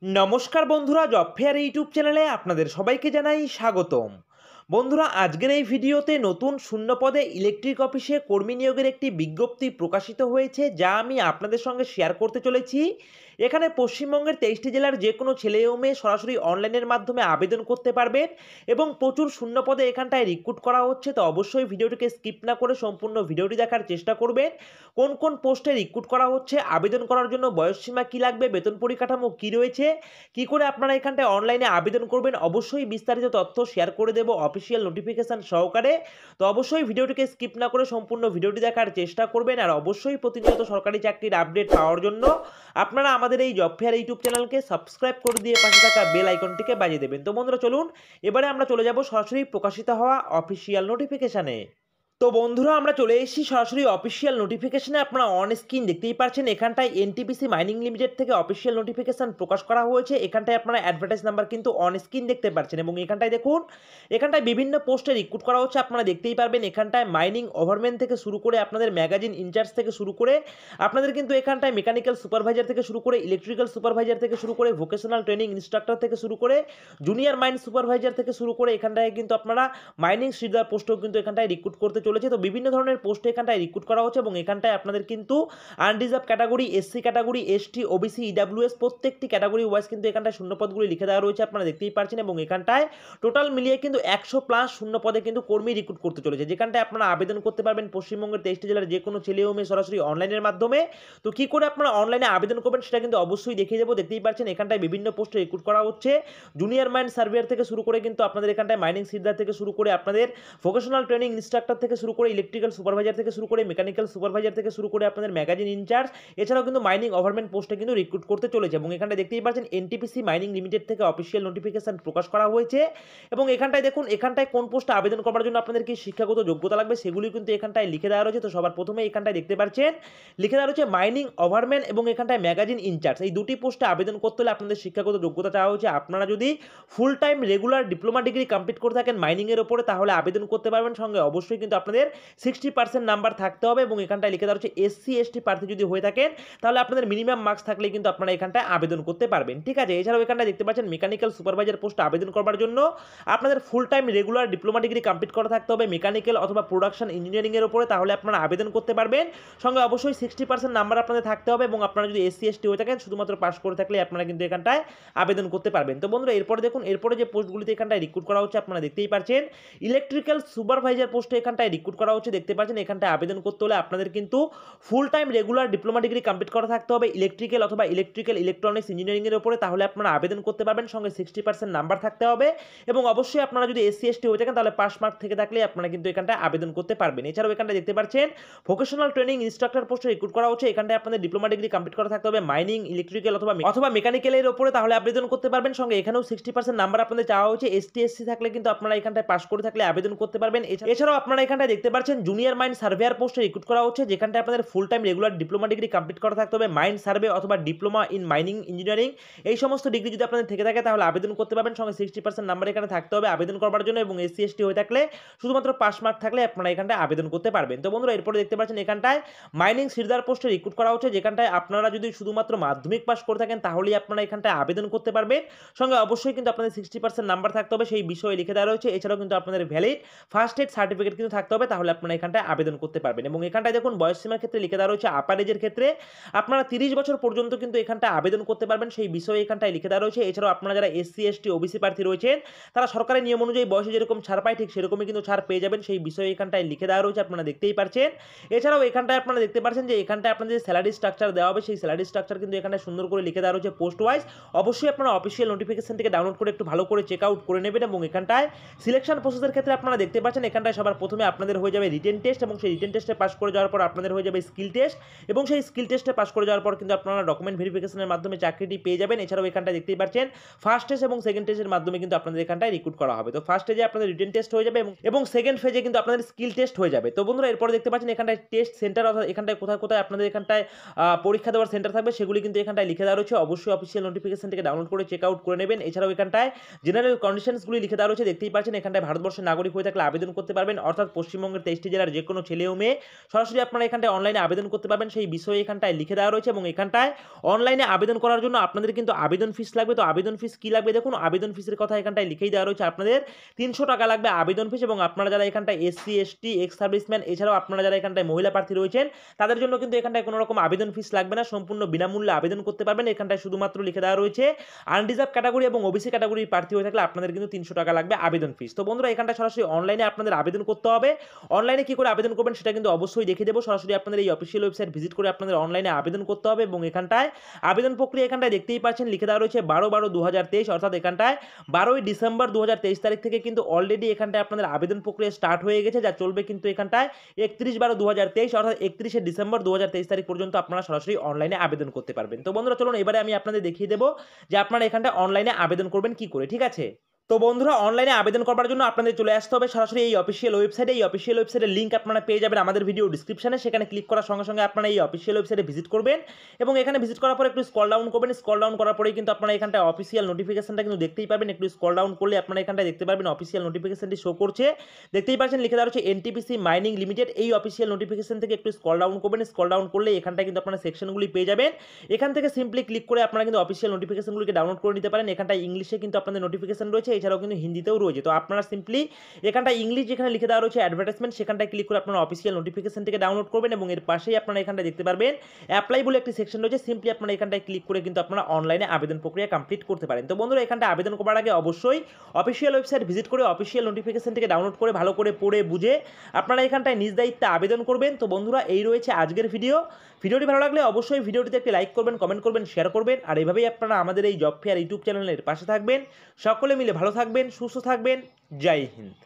নমস্কার বন্ধুরা, job fair YouTube চ্যানেলে আপনাদের সবাইকে জানাই স্বাগতম। বন্ধুরা, আজকের এই ভিডিওতে নতুন শূন্য পদে ইলেকট্রিক অফিসে কর্মী নিয়োগের একটি বিজ্ঞপ্তি প্রকাশিত হয়েছে, যা আমি আপনাদের সঙ্গে শেয়ার করতে চলেছি। এখানে পশ্চিমবঙ্গের 23টি জেলার যে কোনো ছেলে ও মেয়ে সরাসরি অনলাইনের মাধ্যমে আবেদন করতে পারবেন এবং প্রচুর শূন্য পদে এখানটায় রিক্রুট করা হচ্ছে। তো অবশ্যই ভিডিওটিকে স্কিপ না করে সম্পূর্ণ ভিডিওটি দেখার চেষ্টা করবেন। কোন কোন পোস্টে রিক্রুট করা হচ্ছে, আবেদন করার জন্য বয়সসীমা কী লাগবে, বেতন পরিকাঠামো কী রয়েছে, কি করে আপনারা এখানটায় অনলাইনে আবেদন করবেন, অবশ্যই বিস্তারিত তথ্য শেয়ার করে দেব অফিসিয়াল নোটিফিকেশন সহকারে। তো অবশ্যই ভিডিওটিকে স্কিপ না করে সম্পূর্ণ ভিডিওটি দেখার চেষ্টা করবেন। আর অবশ্যই প্রতিনিয়ত সরকারি চাকরির আপডেট পাওয়ার জন্য আপনারা আমাদের এই জব ফেয়ার ইউটিউব চ্যানেলকে সাবস্ক্রাইব করে দিয়ে পাশে থাকা বেল আইকনটিকে বাজিয়ে দেবেন। তো বন্ধুরা, চলুন এবারে আমরা চলে যাব সরাসরি প্রকাশিত হওয়া অফিসিয়াল নোটিফিকেশানে। তো বন্ধুরা, আমরা চলে এসেছি সরাসরি অফিসিয়াল নোটিফিকেশনে। আপনারা অন স্ক্রিন দেখতেই পাচ্ছেন, এখানটায় এনটিপিসি মাইনিং লিমিটেড থেকে অফিসিয়াল নোটিফিকেশন প্রকাশ করা হয়েছে। এখানটায় আপনারা অ্যাডভার্টাইজ নাম্বার কিন্তু অন স্ক্রিন দেখতে পাচ্ছেন এবং এখানটায় দেখুন, এখানটায় বিভিন্ন পোস্টে রিক্রুট করা হচ্ছে। আপনারা দেখতেই পারবেন এখানটায় মাইনিং ওভারম্যান থেকে শুরু করে আপনাদের ম্যাগাজিন ইনচার্জ থেকে শুরু করে আপনাদের কিন্তু এখানটায় মেকানিক্যাল সুপারভাইজার থেকে শুরু করে ইলেকট্রিক্যাল সুপারভাইজার থেকে শুরু করে ভোকেশনাল ট্রেনিং ইনস্ট্রাক্টর থেকে শুরু করে জুনিয়র মাইন সুপারভাইজার থেকে শুরু করে এখানটায় কিন্তু আপনারা মাইনিং সিডার পোস্টও কিন্তু এখানটায় রিক্রুট করতে চলেছে। তো বিভিন্ন ধরনের পোস্টে এখানটায় রিক্রুট করা হচ্ছে এবং এখানটায় আপনাদের কিন্তু unreserved category, SC category, ST, OBC, EWS প্রত্যেকটি ক্যাটাগরি ওয়াইজ কিন্তু এখানটায় শূন্য পদগুলি লিখে দেওয়া রয়েছে, আপনারা দেখতেই পাচ্ছেন। এবং এখানটায় টোটাল মিলিয়ে কিন্তু 100+ শূন্য পদে কিন্তু কর্মী রিক্রুট করতে চলেছে, যেখানটায় আপনারা আবেদন করতে পারবেন পশ্চিমবঙ্গের 23টি জেলার যে কোনো ছেলে ও মেয়ে সরাসরি অনলাইনের মাধ্যমে। তো কি করে আপনারা অনলাইনে আবেদন করবেন সেটা কিন্তু অবশ্যই দেখিয়ে দেবো। দেখতেই পাচ্ছেন এখানটায় বিভিন্ন পোস্টে রিক্রুট করা হচ্ছে। জুনিয়র মাইন সার্ভেয়ার থেকে শুরু করে কিন্তু আপনাদের এখানটায় মাইনিং সিডার থেকে শুরু করে আপনাদের ভোকেশনাল ট্রেনিং ইনস্ট্রাক্টর থেকে শুরু করে ইলেকট্রিক্যাল সুপারভাইজার থেকে শুরু করে মেকানিক্যাল সুপারভাইজার থেকে শুরু করে আপনাদের ম্যাগাজিন ইনচার্জ, এছাড়াও কিন্তু মাইনিং ওভারম্যান পোস্টে কিন্তু রিক্রুট করতে চলেছে। এবং এখানটা দেখতেই পাচ্ছেন এনটিপিসি মাইনিং লিমিটেড থেকে অফিসিয়াল নোটিফিকেশন প্রকাশ করা হয়েছে। এবং এখানটায় দেখুন, এখানটায় কোন পোস্টে আবেদন করার জন্য আপনাদের কি শিক্ষাগত যোগ্যতা লাগবে সেগুলি কিন্তু এখানটায় লিখে দেওয়া রয়েছে। তো সবার প্রথমে এখানটায় দেখতে পাচ্ছেন লিখে দেওয়া রয়েছে মাইনিং ওভারম্যান এবং এখানটায় ম্যাগাজিন ইনচার্জ। এই দুটি পোস্টে আবেদন করতে হলে আপনাদের শিক্ষাগত যোগ্যতা চাওয়া হচ্ছে। আপনারা যদি full time regular diploma degree complete করে থাকেন মাইনিংয়ের ওপরে, তাহলে আবেদন করতে পারবেন। সঙ্গে অবশ্যই কিন্তু আপনাদের 60% নাম্বার থাকতে হবে এবং এখানটায় লিখে দেওয়া হচ্ছে এসসি এসটি প্রার্থী যদি হয়ে থাকেন তাহলে আপনাদের মিনিমাম মার্কস থাকলে কিন্তু আপনারা এখানটায় আবেদন করতে পারবেন, ঠিক আছে। এছাড়াও এখানটায় দেখতে পাচ্ছেন মেকানিক্যাল সুপারভাইজার পোস্টে আবেদন করার জন্য আপনাদের full time regular diploma degree complete করা থাকতে হবে মেকানিক্যাল অথবা প্রোডাকশন ইঞ্জিনিয়ারিংয়ের ওপরে, তাহলে আপনারা আবেদন করতে পারবেন। সঙ্গে অবশ্যই 60% নাম্বার আপনাদের থাকতে হবে এবং আপনারা যদি এসসি এসটি হয়ে থাকেন শুধুমাত্র পাস করে থাকলে আপনারা কিন্তু এখানটায় আবেদন করতে পারবেন। তো বন্ধুরা, এরপরে দেখুন, এরপরে যে পোস্টগুলিতে এখানটায় রিক্রুট করা হচ্ছে আপনারা দেখতেই পাচ্ছেন ইলেকট্রিক্যাল সুপারভাইজার পোস্টে এখানটায় রিক্রুট করা হচ্ছে। দেখতে পাচ্ছেন এখানটায় আবেদন করতে হলে আপনাদের কিন্তু full time regular diploma degree complete করা থাকতে হবে ইলেকট্রিক্যাল অথবা ইলেকট্রনিক্স ইঞ্জিনিয়ারিংয়ের উপরে, তাহলে আপনারা আবেদন করতে পারবেন। সঙ্গে 60% নাম্বার থাকতে হবে এবং অবশ্যই আপনারা যদি এসসি এসটি হয়ে থাকেন তাহলে পাস মার্ক থেকে থাকলে আপনারা কিন্তু এখানটায় আবেদন করতে পারবেন। এছাড়াও এখানটায় দেখতে পাচ্ছেন ভোকেশনাল ট্রেনিং ইনস্ট্রাক্টর পোস্টে রিক্রুট করা হচ্ছে। এখানটায় আপনাদের ডিপ্লোমা ডিগ্রি কমপ্লিট করা থাকতে হবে মাইনিং, ইলেকট্রিক্যাল অথবা মেকানিক্যালের উপরে, তাহলে আবেদন করতে পারবেন। সঙ্গে এখানেও 60% নাম্বার আপনাদের চাওয়া হচ্ছে। এসটি এসসি থাকলে কিন্তু আপনারা এখানটায় পাস করে থাকলে আবেদন করতে পারবেন। এছাড়াও আপনারা এখানটায় দেখতে পাচ্ছেন জুনিয়র মাইন সার্ভেয়ার পোস্টে রিক্রুট করা হচ্ছে, যেখানটায় আপনাদের full time regular diploma degree complete করা থাকতে হবে মাইন সার্ভে অথবা ডিপ্লোমা ইন মাইনিং ইঞ্জিনিয়ারিং। এই সমস্ত ডিগ্রি যদি আপনাদের থেকে থাকে তাহলে আবেদন করতে পারবেন। সঙ্গে 60% নাম্বার এখানে থাকতে হবে আবেদন করার জন্য এবং এসসি এসটি হয়ে থাকলে শুধুমাত্র পাস মার্ক থাকলে আপনারা এখানটায় আবেদন করতে পারবেন। তো বন্ধুরা, এরপরে দেখতে পাচ্ছেন এখানটায় মাইনিং সিডার পোস্টে রিক্রুট করা হচ্ছে, যেখানটায় আপনারা যদি শুধুমাত্র মাধ্যমিক পাস করে থাকেন তাহলেই আপনারা এখানটায় আবেদন করতে পারবেন। সঙ্গে অবশ্যই কিন্তু আপনাদের 60% নাম্বার থাকতে হবে, সেই বিষয়ে লিখে দেওয়া রয়েছে। এছাড়াও কিন্তু আপনাদের ভ্যালিড ফার্স্ট এড সার্টিফিকেট কিন্তু থাকতে হবে, তাহলে আপনারা এখানটায় আবেদন করতে পারবেন। এবং এখানটায় দেখুন বয়স সীমার ক্ষেত্রে লিখে দেওয়া রয়েছে আপার এজের ক্ষেত্রে আপনারা 30 বছর পর্যন্ত কিন্তু এখানটায় আবেদন করতে পারবেন, সেই বিষয়ে এখানটায় লিখে দেওয়া রয়েছে। এছাড়াও আপনারা যারা এসসি এসটি ওবিসি প্রার্থী রয়েছেন তারা সরকারি নিয়ম অনুযায়ী বয়সে যেরকম ছাড় পায় ঠিক সেরকমই কিন্তু ছাড় পেয়ে যাবেন, সেই বিষয়ে এখানটায় লিখে দেওয়া রয়েছে, আপনারা দেখতেই পাচ্ছেন। এছাড়াও এখানটায় আপনারা দেখতে পাচ্ছেন যে এখানটায় আপনাদের যে স্যালারি স্ট্রাকচার দেওয়া হবে সেই স্যালারি স্ট্রাকচার কিন্তু এখানে সুন্দর করে লিখে দেওয়া রয়েছে পোস্ট ওয়াইজ। অবশ্যই আপনারা অফিসিয়াল নোটিফিকেশন থেকে ডাউনলোড করে একটু ভালো করে চেক আউট করে নেবেন। এবং এখানটায় সিলেকশন প্রসেসের ক্ষেত্রে আপনারা দেখতে পাচ্ছেন এখানটায় সবার প্রথমে আপনাদের হয়ে যাবে রিটেন টেস্ট এবং সেই রিটেন টেস্টে পাস করে যাওয়ার পর আপনাদের হয়ে যাবে স্কিল টেস্ট এবং সেই স্কিল টেস্টে পাস করে যাওয়ার পর কিন্তু আপনারা ডকুমেন্ট ভেরিফিকেশনের মাধ্যমে চাকরিটি পেয়ে যাবেন। এছাড়াও এখানটায় দেখতেই পাচ্ছেন ফার্স্ট টেস্ট এবং সেকেন্ড টেস্টের মাধ্যমে কিন্তু আপনাদের এখানটায় রিক্রুট করা হবে। তো ফার্স্ট স্টেজে আপনাদের রিটেন টেস্ট হয়ে যাবে এবং সেকেন্ড ফেজে কিন্তু আপনাদের স্কিল টেস্ট হয়ে যাবে। তো বন্ধুরা, এরপরে দেখতে পাচ্ছেন এখানটায় টেস্ট সেন্টার অর্থাৎ এখানটায় কোথায় কোথায় আপনাদের এখানটায় পরীক্ষা দেওয়ার সেন্টার থাকবে সেগুলি কিন্তু এখানটায় লিখে দেওয়া রয়েছে। অবশ্যই অফিসিয়াল নোটিফিকেশন থেকে ডাউনলোড করে চেক আউট করে নেবেন। এছাড়াও এখানটায় জেনারেল কন্ডিশনসগুলি লিখে দেওয়া রয়েছে। দেখতেই পাচ্ছেন এখানটায় ভারতবর্ষের নাগরিক হয়ে থাকলে আবেদন করতে পারবেন, অর্থাৎ পশ্চিমবঙ্গের 23টি জেলার যে কোনো ছেলে ও মেয়ে সরাসরি আপনারা এখানটায় অনলাইনে আবেদন করতে পারবেন। সেই বিষয়ে এখানটায় লিখে দেওয়া রয়েছে এবং এখানটায় অনলাইনে আবেদন করার জন্য আপনাদের কিন্তু আবেদন ফিস লাগবে। তো আবেদন ফিস কি লাগবে দেখুন, আবেদন ফিসের কথা এখানটায় লিখেই দেওয়া রয়েছে। আপনাদের 300 টাকা লাগবে আবেদন ফিস এবং আপনারা যারা এখানটায় এসসি, এসটি, এক্স সার্ভিসম্যান এছাড়াও আপনারা যারা এখানটায় মহিলা প্রার্থী রয়েছেন তাদের জন্য কিন্তু এখানটায় কোনো রকম আবেদন ফিস লাগবে না, সম্পূর্ণ বিনামূল্যে আবেদন করতে পারবেন। এখানটায় শুধুমাত্র লিখে দেওয়া রয়েছে আনরিজার্ভ ক্যাটাগরি এবং ওবিসি ক্যাটাগরির প্রার্থী হয়ে থাকলে আপনাদের কিন্তু 300 টাকা লাগবে আবেদন ফিস। তো বন্ধুরা এখানটায় সরাসরি অনলাইনে আপনাদের আবেদন করতে হবে। অনলাইনে কি করে আবেদন করবেন সেটা কিন্তু অবশ্যই দেখিয়ে দেবো। সরাসরি আপনাদের এই অফিসিয়াল ওয়েবসাইট ভিজিট করে আপনাদের অনলাইনে আবেদন করতে হবে এবং এখানটায় আবেদন প্রক্রিয়া এখানটায় দেখতেই পাচ্ছেন লিখে দেওয়া রয়েছে 12/12/2023 অর্থাৎ এখানটায় 12ই ডিসেম্বর 2023 তারিখ থেকে কিন্তু অলরেডি এখানটায় আপনাদের আবেদন প্রক্রিয়া স্টার্ট হয়ে গেছে, যা চলবে কিন্তু এখানটায় 31/12/2023 অর্থাৎ 31শে ডিসেম্বর 2023 তারিখ পর্যন্ত আপনারা সরাসরি অনলাইনে আবেদন করতে পারবেন। তো বন্ধুরা চলুন এবারে আমি আপনাদের দেখিয়ে দেবো যে আপনারা এখানটায় অনলাইনে আবেদন করবেন কি করে, ঠিক আছে। তো বন্ধুরা অনলাইনে আবেদন করার জন্য আপনাদের চলে আসতে হবে সরাসরি এই অফিসিয়াল ওয়েবসাইটে। এই অফিসিয়াল ওয়েবসাইটের লিঙ্ক আপনারা পেয়ে যাবেন আমাদের ভিডিও ডিসক্রিপশনে। সেখানে ক্লিক করার সঙ্গে সঙ্গে আপনারা এই অফিসিয়াল ওয়েবসাইটে ভিজিট করবেন এবং এখানে ভিজিট করার পর একটু স্ক্রল ডাউন করবেন। স্ক্রল ডাউন করার পরেই কিন্তু আপনারা এখানটায় অফিসিয়াল নোটিফিকেশনটা কিন্তু দেখতেই পাবেন। একটু স্ক্রল ডাউন করলে আপনারা এখানটায় দেখতে পারবেন অফিসিয়াল নোটিফিকেশনটি শো করছে, দেখতেই পাচ্ছেন লিখে দেওয়া হচ্ছে এনটিপিসি মাইনিং লিমিটেড। এই অফিসিয়াল নোটিফিকেশন থেকে একটু স্ক্রল ডাউন করবেন। স্ক্রল ডাউন করলে এখানটায় কিন্তু আপনারা সেকশনগুলি পেয়ে যাবেন। এখান থেকে সিম্পলি ক্লিক করে আপনারা কিন্তু অফিসিয়াল নোটিফিকেশনগুলিকে ডাউনলোড করে নিতে পারেন। এখানটায় ইংলিশে কিন্তু আপনাদের নোটিফিকেশন রয়েছে, এছাড়াও কিন্তু হিন্দিতেও রয়েছে। তো আপনারা সিম্পলি এখানটায় ইংলিশ যেখানে লিখে দেওয়া রয়েছে অ্যাডভার্টাইজমেন্ট সেখানটায় ক্লিক করে আপনারা অফিসিয়াল নোটিফিকেশন থেকে ডাউনলোড করবেন এবং এর পাশেই আপনারা এখানটায় দেখতে পারবেন অ্যাপ্লাই বলে একটি সেকশন রয়েছে। সিম্পলি আপনারা এখানটায় ক্লিক করে কিন্তু আপনারা অনলাইনে আবেদন প্রক্রিয়া কমপ্লিট করতে পারেন। তো বন্ধুরা এখানটায় আবেদন করার আগে অবশ্যই অফিসিয়াল ওয়েবসাইট ভিজিট করে অফিসিয়াল নোটিফিকেশন থেকে ডাউনলোড করে ভালো করে পড়ে বুঝে আপনারা এখানটায় নিজ দায়িত্বে আবেদন করবেন। তো বন্ধুরা এই রয়েছে আজকের ভিডিওটি ভালো লাগলে অবশ্যই ভিডিওটিতে একটি লাইক করবেন, কমেন্ট করবেন, শেয়ার করবেন আর এইভাবেই আপনারা আমাদের এই জব ফেয়ার ইউটিউব চ্যানেলের পাশে থাকবেন। সকলে মিলে ভালো থাকবেন, সুস্থ থাকবেন। জয় হিন্দ।